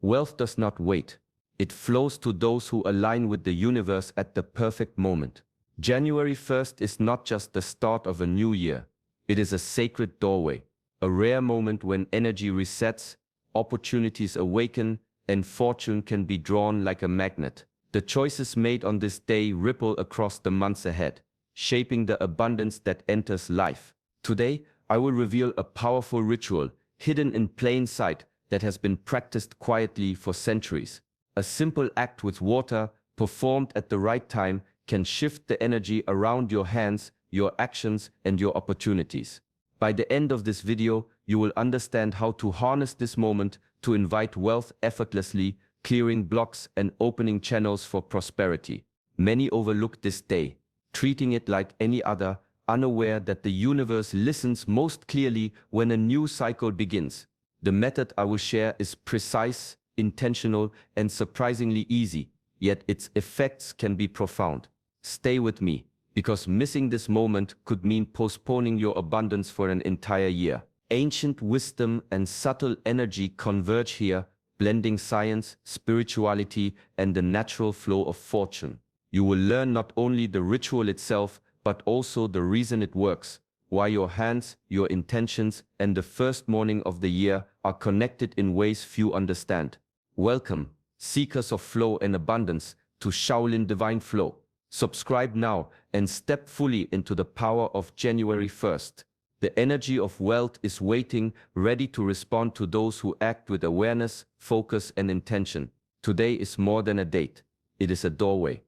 Wealth does not wait. It flows to those who align with the universe at the perfect moment. January 1st is not just the start of a new year. It is a sacred doorway, a rare moment when energy resets, opportunities awaken, and fortune can be drawn like a magnet. The choices made on this day ripple across the months ahead, shaping the abundance that enters life. Today, I will reveal a powerful ritual hidden in plain sight that has been practiced quietly for centuries. A simple act with water, performed at the right time, can shift the energy around your hands, your actions, and your opportunities. By the end of this video, you will understand how to harness this moment to invite wealth effortlessly, clearing blocks and opening channels for prosperity. Many overlook this day, treating it like any other, unaware that the universe listens most clearly when a new cycle begins. The method I will share is precise, intentional, and surprisingly easy, yet its effects can be profound. Stay with me, because missing this moment could mean postponing your abundance for an entire year. Ancient wisdom and subtle energy converge here, blending science, spirituality, and the natural flow of fortune. You will learn not only the ritual itself, but also the reason it works, why your hands, your intentions, and the first morning of the year are connected in ways few understand. Welcome, seekers of flow and abundance, to Shaolin Divine Flow. Subscribe now and step fully into the power of January 1st. The energy of wealth is waiting, ready to respond to those who act with awareness, focus, and intention. Today is more than a date. It is a doorway.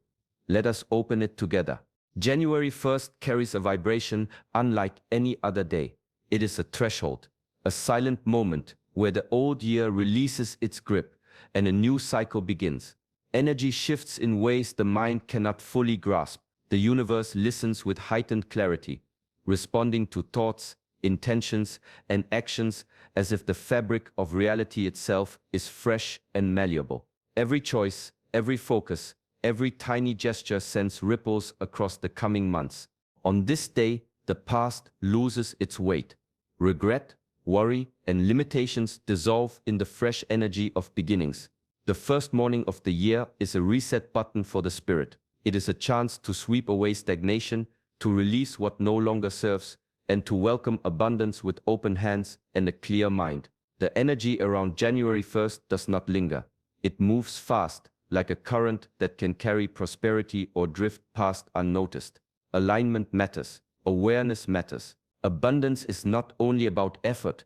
Let us open it together. January 1st carries a vibration unlike any other day. It is a threshold, a silent moment where the old year releases its grip and a new cycle begins. Energy shifts in ways the mind cannot fully grasp. The universe listens with heightened clarity, responding to thoughts, intentions, and actions as if the fabric of reality itself is fresh and malleable. Every choice, every focus, every tiny gesture sends ripples across the coming months. On this day, the past loses its weight. Regret, worry, and limitations dissolve in the fresh energy of beginnings. The first morning of the year is a reset button for the spirit. It is a chance to sweep away stagnation, to release what no longer serves, and to welcome abundance with open hands and a clear mind. The energy around January 1st does not linger. It moves fast, like a current that can carry prosperity or drift past unnoticed. Alignment matters. Awareness matters. Abundance is not only about effort,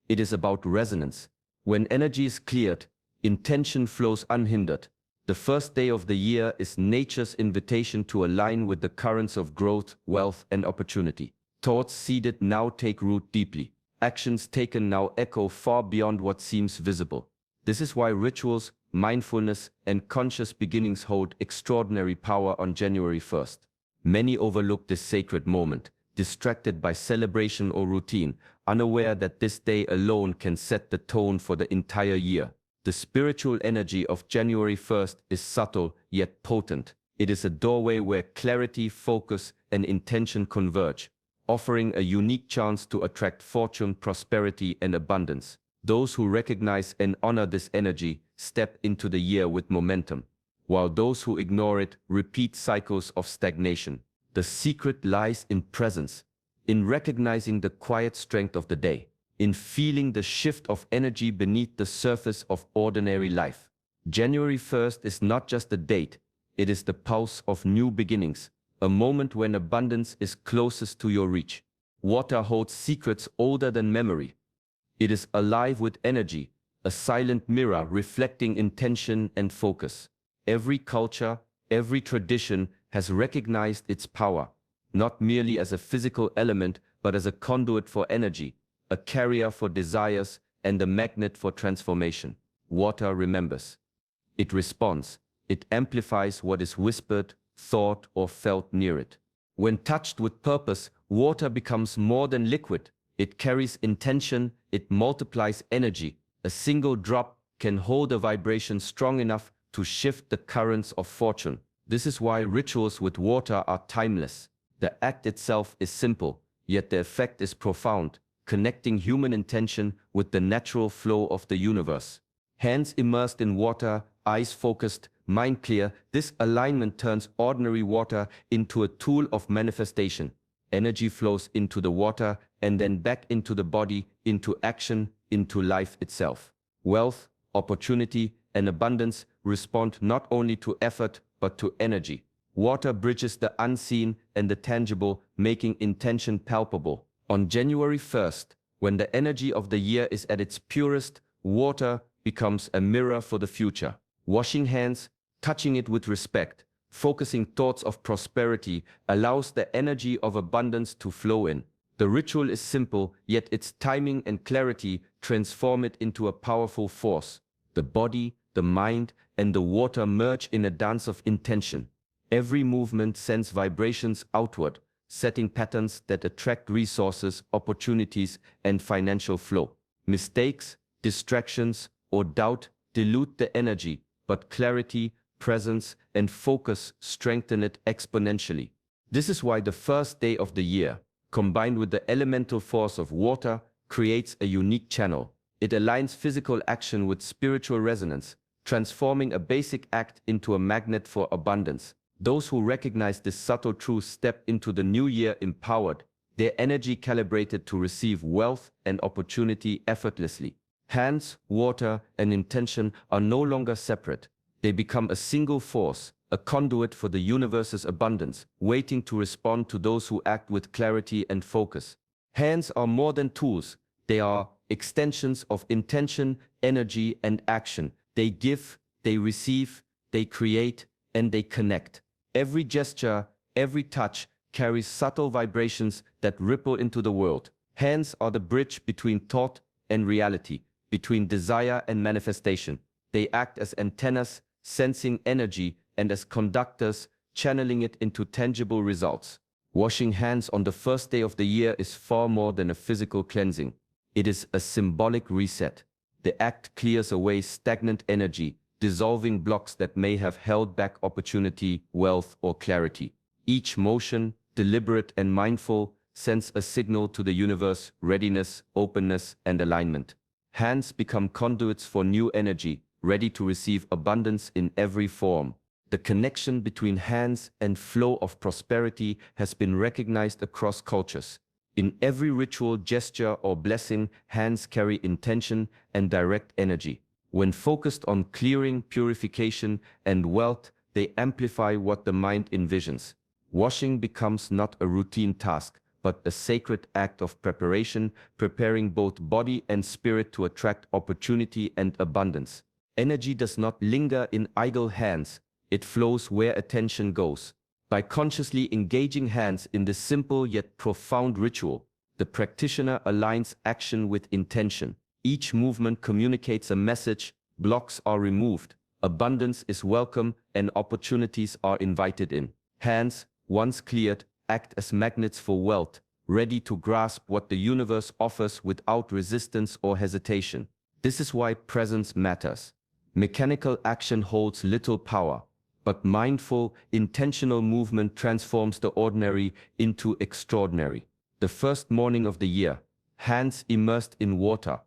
it is about resonance. When energy is cleared, intention flows unhindered. The first day of the year is nature's invitation to align with the currents of growth, wealth, and opportunity. Thoughts seeded now take root deeply. Actions taken now echo far beyond what seems visible. This is why rituals, mindfulness, and conscious beginnings hold extraordinary power on January 1st. Many overlook this sacred moment, distracted by celebration or routine, unaware that this day alone can set the tone for the entire year. The spiritual energy of January 1st is subtle yet potent. It is a doorway where clarity, focus, and intention converge, offering a unique chance to attract fortune, prosperity, and abundance. Those who recognize and honor this energy step into the year with momentum, while those who ignore it repeat cycles of stagnation. The secret lies in presence, in recognizing the quiet strength of the day, in feeling the shift of energy beneath the surface of ordinary life. January 1st is not just a date, it is the pulse of new beginnings, a moment when abundance is closest to your reach. Water holds secrets older than memory. It is alive with energy, a silent mirror reflecting intention and focus. Every culture, every tradition has recognized its power, not merely as a physical element, but as a conduit for energy, a carrier for desires, and a magnet for transformation. Water remembers. It responds. It amplifies what is whispered, thought, or felt near it. When touched with purpose, water becomes more than liquid. It carries intention, it multiplies energy. A single drop can hold a vibration strong enough to shift the currents of fortune. This is why rituals with water are timeless. The act itself is simple, yet the effect is profound, connecting human intention with the natural flow of the universe. Hands immersed in water, eyes focused, mind clear. This alignment turns ordinary water into a tool of manifestation. Energy flows into the water and then back into the body, into action, into life itself. Wealth, opportunity, and abundance respond not only to effort but to energy. Water bridges the unseen and the tangible, making intention palpable. On January 1st, when the energy of the year is at its purest, water becomes a mirror for the future. Washing hands, touching it with respect, focusing thoughts of prosperity allows the energy of abundance to flow in. The ritual is simple, yet its timing and clarity transform it into a powerful force. The body, the mind, and the water merge in a dance of intention. Every movement sends vibrations outward, setting patterns that attract resources, opportunities, and financial flow. Mistakes, distractions, or doubt dilute the energy, but clarity, presence, and focus strengthen it exponentially. This is why the first day of the year, combined with the elemental force of water, creates a unique channel. It aligns physical action with spiritual resonance, transforming a basic act into a magnet for abundance. Those who recognize this subtle truth step into the new year empowered, their energy calibrated to receive wealth and opportunity effortlessly. Hands, water, and intention are no longer separate. They become a single force, a conduit for the universe's abundance, waiting to respond to those who act with clarity and focus. Hands are more than tools. They are extensions of intention, energy, and action. They give, they receive, they create, and they connect. Every gesture, every touch carries subtle vibrations that ripple into the world. Hands are the bridge between thought and reality, between desire and manifestation. They act as antennas, sensing energy, and as conductors, channeling it into tangible results. Washing hands on the first day of the year is far more than a physical cleansing. It is a symbolic reset. The act clears away stagnant energy, dissolving blocks that may have held back opportunity, wealth, or clarity. Each motion, deliberate and mindful, sends a signal to the universe: readiness, openness, and alignment. Hands become conduits for new energy, ready to receive abundance in every form. The connection between hands and flow of prosperity has been recognized across cultures. In every ritual, gesture, or blessing, hands carry intention and direct energy. When focused on clearing, purification, and wealth, they amplify what the mind envisions. Washing becomes not a routine task, but a sacred act of preparation, preparing both body and spirit to attract opportunity and abundance. Energy does not linger in idle hands, it flows where attention goes. By consciously engaging hands in this simple yet profound ritual, the practitioner aligns action with intention. Each movement communicates a message: blocks are removed, abundance is welcome, and opportunities are invited in. Hands, once cleared, act as magnets for wealth, ready to grasp what the universe offers without resistance or hesitation. This is why presence matters. Mechanical action holds little power, but mindful, intentional movement transforms the ordinary into extraordinary. The first morning of the year, hands immersed in water,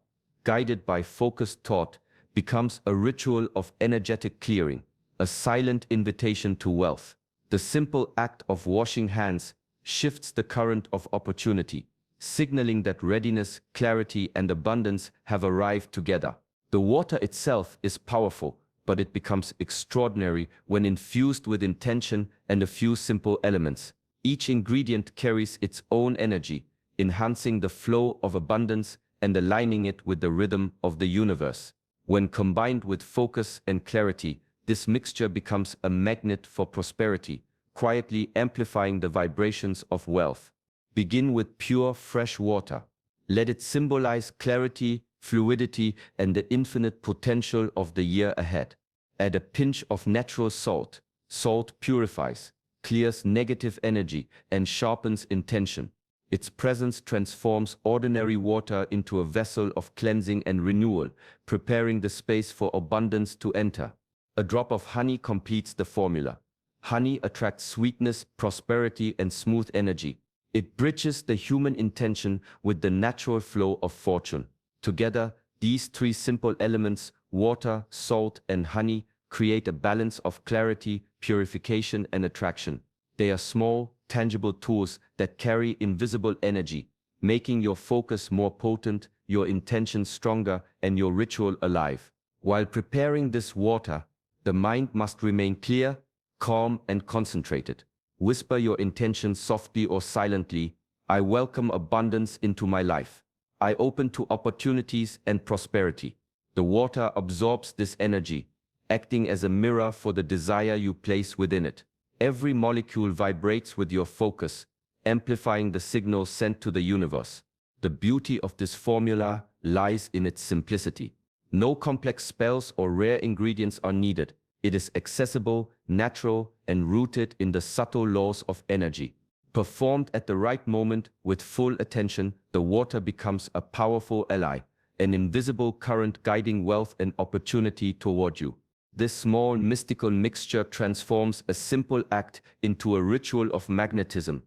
guided by focused thought, becomes a ritual of energetic clearing, a silent invitation to wealth. The simple act of washing hands shifts the current of opportunity, signaling that readiness, clarity, and abundance have arrived together. The water itself is powerful, but it becomes extraordinary when infused with intention and a few simple elements. Each ingredient carries its own energy, enhancing the flow of abundance and aligning it with the rhythm of the universe. When combined with focus and clarity, this mixture becomes a magnet for prosperity, quietly amplifying the vibrations of wealth. Begin with pure, fresh water. Let it symbolize clarity, fluidity, and the infinite potential of the year ahead. Add a pinch of natural salt. Salt purifies, clears negative energy, and sharpens intention. Its presence transforms ordinary water into a vessel of cleansing and renewal, preparing the space for abundance to enter. A drop of honey completes the formula. Honey attracts sweetness, prosperity, and smooth energy. It bridges the human intention with the natural flow of fortune. Together, these three simple elements water, salt, and honey create a balance of clarity, purification, and attraction. They are small, tangible tools that carry invisible energy, making your focus more potent, your intention stronger, and your ritual alive. While preparing this water, the mind must remain clear, calm, and concentrated. Whisper your intention softly or silently. I welcome abundance into my life. I open to opportunities and prosperity. The water absorbs this energy, acting as a mirror for the desire you place within it. Every molecule vibrates with your focus, amplifying the signals sent to the universe. The beauty of this formula lies in its simplicity. No complex spells or rare ingredients are needed. It is accessible, natural, and rooted in the subtle laws of energy. Performed at the right moment with full attention, the water becomes a powerful ally, an invisible current guiding wealth and opportunity toward you. This small mystical mixture transforms a simple act into a ritual of magnetism.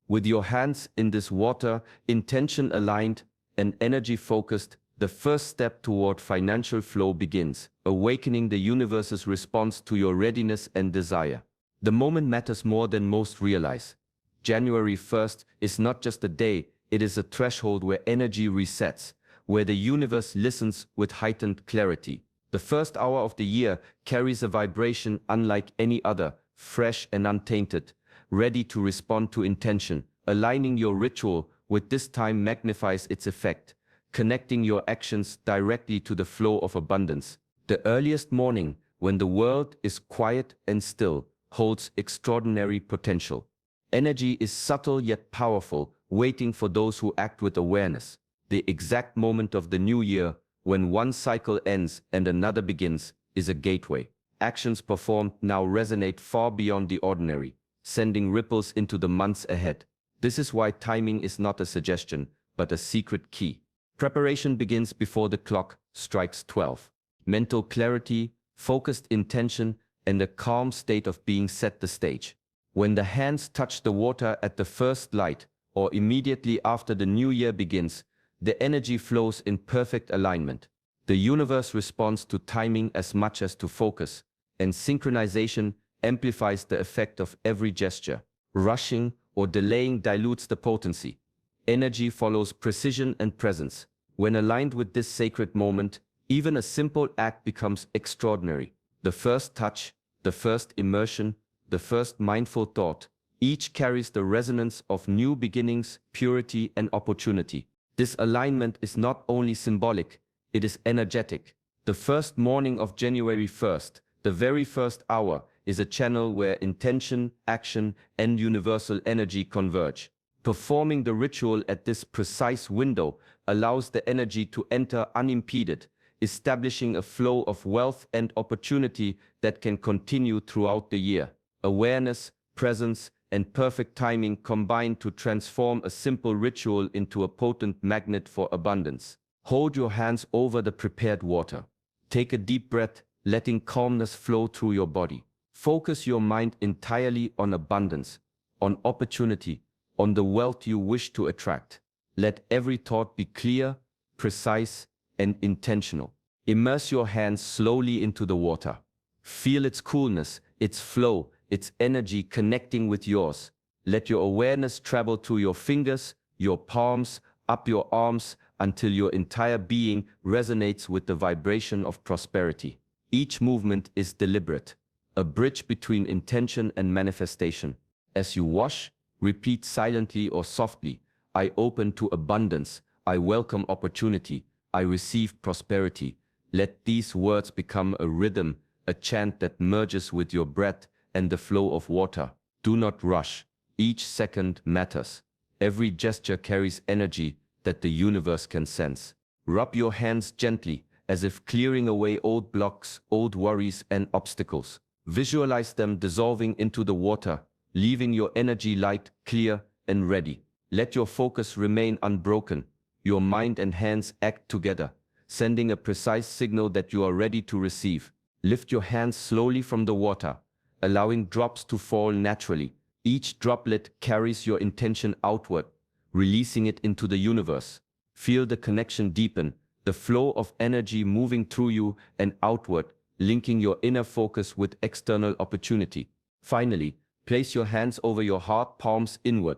With your hands in this water, intention aligned and energy focused, the first step toward financial flow begins, awakening the universe's response to your readiness and desire. The moment matters more than most realize. January 1st is not just a day, it is a threshold where energy resets, where the universe listens with heightened clarity. The first hour of the year carries a vibration unlike any other, fresh and untainted, ready to respond to intention. Aligning your ritual with this time magnifies its effect, connecting your actions directly to the flow of abundance. The earliest morning, when the world is quiet and still, holds extraordinary potential. Energy is subtle yet powerful, waiting for those who act with awareness. The exact moment of the new year, when one cycle ends and another begins, is a gateway. Actions performed now resonate far beyond the ordinary, sending ripples into the months ahead. This is why timing is not a suggestion, but a secret key. Preparation begins before the clock strikes 12. Mental clarity, focused intention, and a calm state of being set the stage. When the hands touch the water at the first light, or immediately after the new year begins, the energy flows in perfect alignment. The universe responds to timing as much as to focus, and synchronization amplifies the effect of every gesture. Rushing or delaying dilutes the potency. Energy follows precision and presence. When aligned with this sacred moment, even a simple act becomes extraordinary. The first touch, the first immersion, the first mindful thought, each carries the resonance of new beginnings, purity, and opportunity. This alignment is not only symbolic, it is energetic. The first morning of January 1st, the very first hour, is a channel where intention, action, and universal energy converge. Performing the ritual at this precise window allows the energy to enter unimpeded, establishing a flow of wealth and opportunity that can continue throughout the year. Awareness, presence, and perfect timing combine to transform a simple ritual into a potent magnet for abundance. Hold your hands over the prepared water. Take a deep breath, letting calmness flow through your body. Focus your mind entirely on abundance, on opportunity, on the wealth you wish to attract. Let every thought be clear, precise, and intentional. Immerse your hands slowly into the water. Feel its coolness, its flow, its energy connecting with yours. Let your awareness travel through your fingers, your palms, up your arms, until your entire being resonates with the vibration of prosperity. Each movement is deliberate, a bridge between intention and manifestation. As you wash, repeat silently or softly, I open to abundance, I welcome opportunity, I receive prosperity. Let these words become a rhythm, a chant that merges with your breath and the flow of water. Do not rush. Each second matters. Every gesture carries energy that the universe can sense. Rub your hands gently, as if clearing away old blocks, old worries, and obstacles. Visualize them dissolving into the water, leaving your energy light, clear, and ready. Let your focus remain unbroken. Your mind and hands act together, sending a precise signal that you are ready to receive. Lift your hands slowly from the water, allowing drops to fall naturally. Each droplet carries your intention outward, releasing it into the universe. Feel the connection deepen, the flow of energy moving through you and outward, linking your inner focus with external opportunity. Finally, place your hands over your heart, palms inward.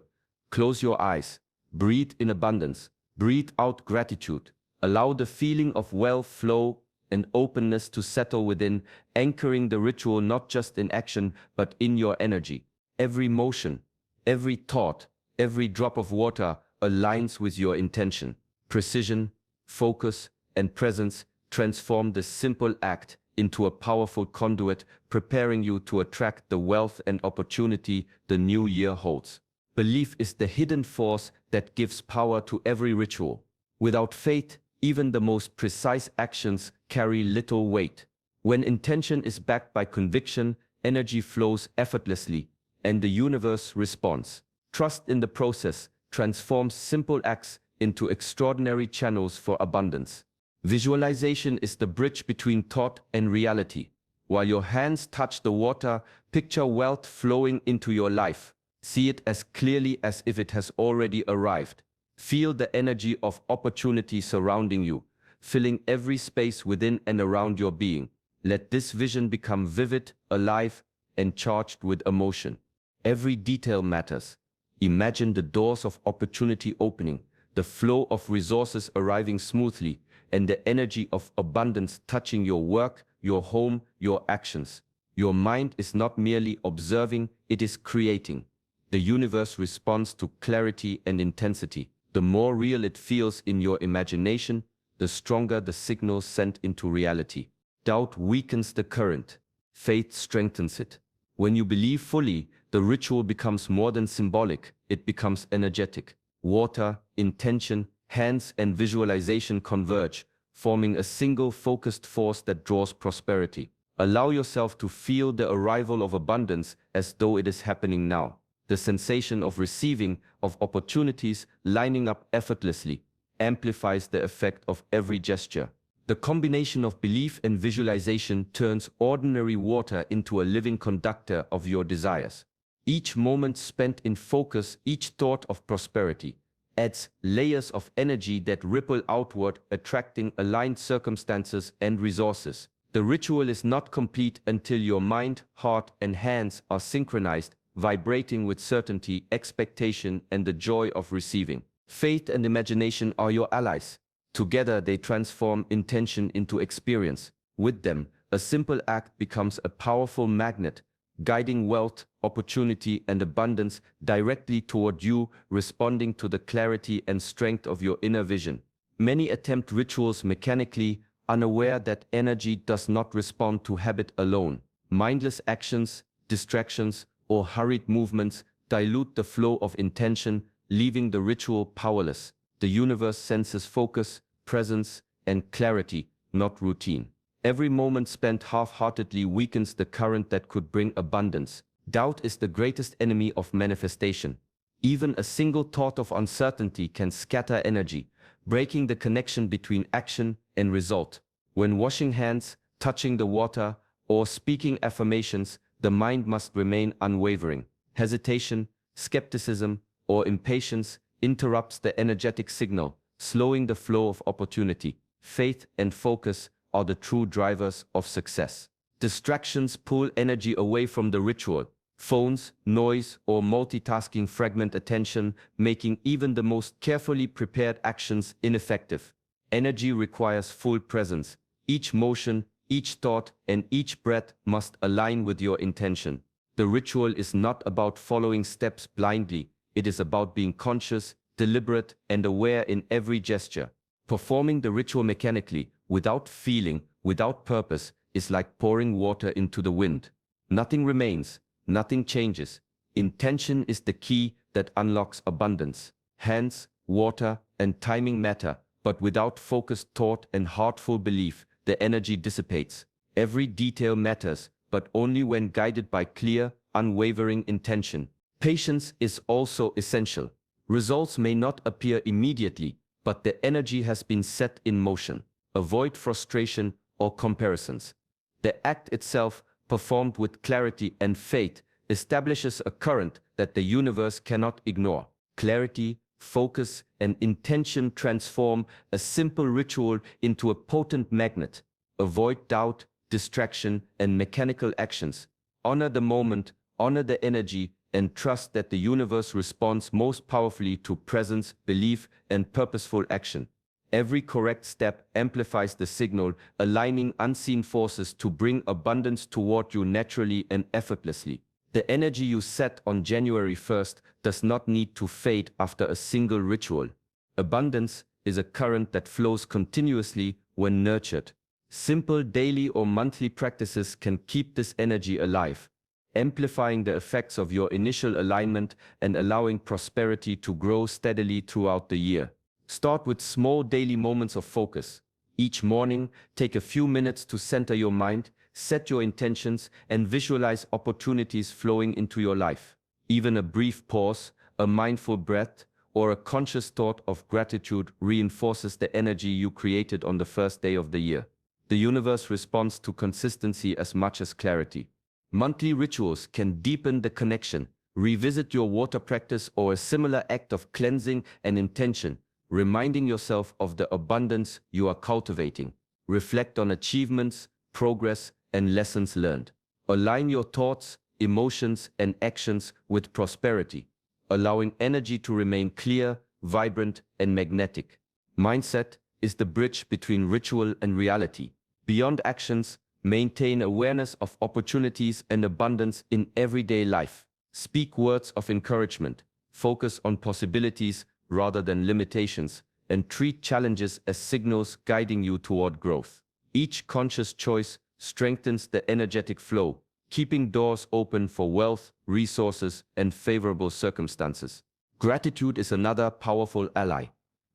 Close your eyes. Breathe in abundance. Breathe out gratitude. Allow the feeling of wealth, flow, and openness to settle within, anchoring the ritual not just in action, but in your energy. Every motion, every thought, every drop of water aligns with your intention. Precision, focus, and presence transform this simple act into a powerful conduit, preparing you to attract the wealth and opportunity the new year holds. Belief is the hidden force that gives power to every ritual. Without faith, even the most precise actions carry little weight. When intention is backed by conviction, energy flows effortlessly, and the universe responds. Trust in the process transforms simple acts into extraordinary channels for abundance. Visualization is the bridge between thought and reality. While your hands touch the water, picture wealth flowing into your life. See it as clearly as if it has already arrived. Feel the energy of opportunity surrounding you, filling every space within and around your being. Let this vision become vivid, alive, and charged with emotion. Every detail matters. Imagine the doors of opportunity opening, the flow of resources arriving smoothly, and the energy of abundance touching your work, your home, your actions. Your mind is not merely observing, it is creating. The universe responds to clarity and intensity. The more real it feels in your imagination, the stronger the signals sent into reality. Doubt weakens the current. Faith strengthens it. When you believe fully, the ritual becomes more than symbolic, it becomes energetic. Water, intention, hands, and visualization converge, forming a single focused force that draws prosperity. Allow yourself to feel the arrival of abundance as though it is happening now. The sensation of receiving, of opportunities lining up effortlessly, amplifies the effect of every gesture. The combination of belief and visualization turns ordinary water into a living conductor of your desires. Each moment spent in focus, each thought of prosperity, adds layers of energy that ripple outward, attracting aligned circumstances and resources. The ritual is not complete until your mind, heart, and hands are synchronized, vibrating with certainty, expectation, and the joy of receiving. Faith and imagination are your allies. Together they transform intention into experience. With them, a simple act becomes a powerful magnet, guiding wealth, opportunity, and abundance directly toward you, responding to the clarity and strength of your inner vision. Many attempt rituals mechanically, unaware that energy does not respond to habit alone. Mindless actions, distractions, or hurried movements dilute the flow of intention, leaving the ritual powerless. The universe senses focus, presence, and clarity, not routine. Every moment spent half-heartedly weakens the current that could bring abundance. Doubt is the greatest enemy of manifestation. Even a single thought of uncertainty can scatter energy, breaking the connection between action and result. When washing hands, touching the water, or speaking affirmations, the mind must remain unwavering. Hesitation, skepticism, or impatience interrupts the energetic signal, slowing the flow of opportunity. Faith and focus are the true drivers of success. Distractions pull energy away from the ritual. Phones, noise, or multitasking fragment attention, making even the most carefully prepared actions ineffective. Energy requires full presence. Each motion, each thought, and each breath must align with your intention. The ritual is not about following steps blindly. It is about being conscious, deliberate, and aware in every gesture. Performing the ritual mechanically, without feeling, without purpose, is like pouring water into the wind. Nothing remains, nothing changes. Intention is the key that unlocks abundance. Hands, water, and timing matter, but without focused thought and heartful belief, the energy dissipates. Every detail matters, but only when guided by clear, unwavering intention. Patience is also essential. Results may not appear immediately, but the energy has been set in motion. Avoid frustration or comparisons. The act itself, performed with clarity and faith, establishes a current that the universe cannot ignore. Clarity, focus, and intention transform a simple ritual into a potent magnet. Avoid doubt, distraction, and mechanical actions. Honor the moment, honor the energy, and trust that the universe responds most powerfully to presence, belief, and purposeful action. Every correct step amplifies the signal, aligning unseen forces to bring abundance toward you naturally and effortlessly. The energy you set on January 1st does not need to fade after a single ritual. Abundance is a current that flows continuously when nurtured. Simple daily or monthly practices can keep this energy alive, amplifying the effects of your initial alignment and allowing prosperity to grow steadily throughout the year. Start with small daily moments of focus. Each morning, take a few minutes to center your mind, set your intentions, and visualize opportunities flowing into your life. Even a brief pause, a mindful breath, or a conscious thought of gratitude reinforces the energy you created on the first day of the year. The universe responds to consistency as much as clarity. Monthly rituals can deepen the connection. Revisit your water practice or a similar act of cleansing and intention, reminding yourself of the abundance you are cultivating. Reflect on achievements, progress, and lessons learned. Align your thoughts, emotions, and actions with prosperity, allowing energy to remain clear, vibrant, and magnetic. Mindset is the bridge between ritual and reality. Beyond actions, maintain awareness of opportunities and abundance in everyday life. Speak words of encouragement, focus on possibilities rather than limitations, and treat challenges as signals guiding you toward growth. Each conscious choice strengthens the energetic flow, keeping doors open for wealth, resources, and favorable circumstances. Gratitude is another powerful ally.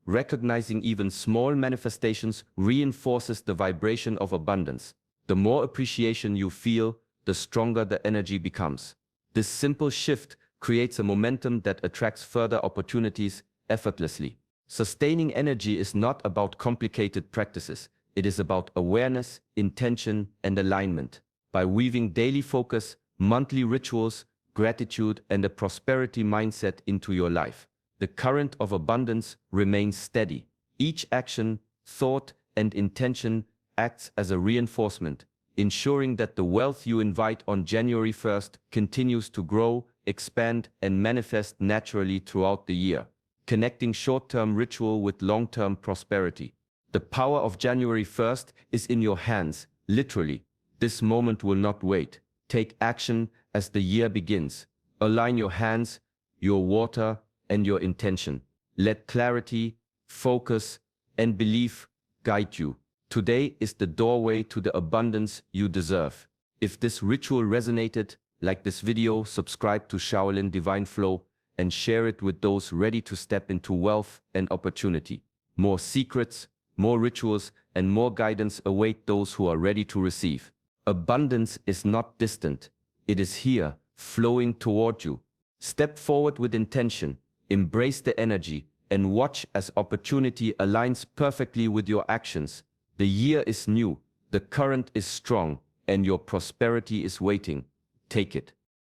Recognizing even small manifestations reinforces the vibration of abundance. The more appreciation you feel, the stronger the energy becomes. This simple shift creates a momentum that attracts further opportunities effortlessly. Sustaining energy is not about complicated practices. It is about awareness, intention, and alignment. By weaving daily focus, monthly rituals, gratitude, and a prosperity mindset into your life, the current of abundance remains steady. Each action, thought, and intention acts as a reinforcement, ensuring that the wealth you invite on January 1st continues to grow, expand, and manifest naturally throughout the year, connecting short-term ritual with long-term prosperity. The power of January 1st is in your hands, literally. This moment will not wait. Take action as the year begins. Align your hands, your water, and your intention. Let clarity, focus, and belief guide you. Today is the doorway to the abundance you deserve. If this ritual resonated, like this video, subscribe to Shaolin Divine Flow, and share it with those ready to step into wealth and opportunity. More secrets, more rituals, and more guidance await those who are ready to receive. Abundance is not distant. It is here, flowing toward you. Step forward with intention, embrace the energy, and watch as opportunity aligns perfectly with your actions. The year is new, the current is strong, and your prosperity is waiting. Take it.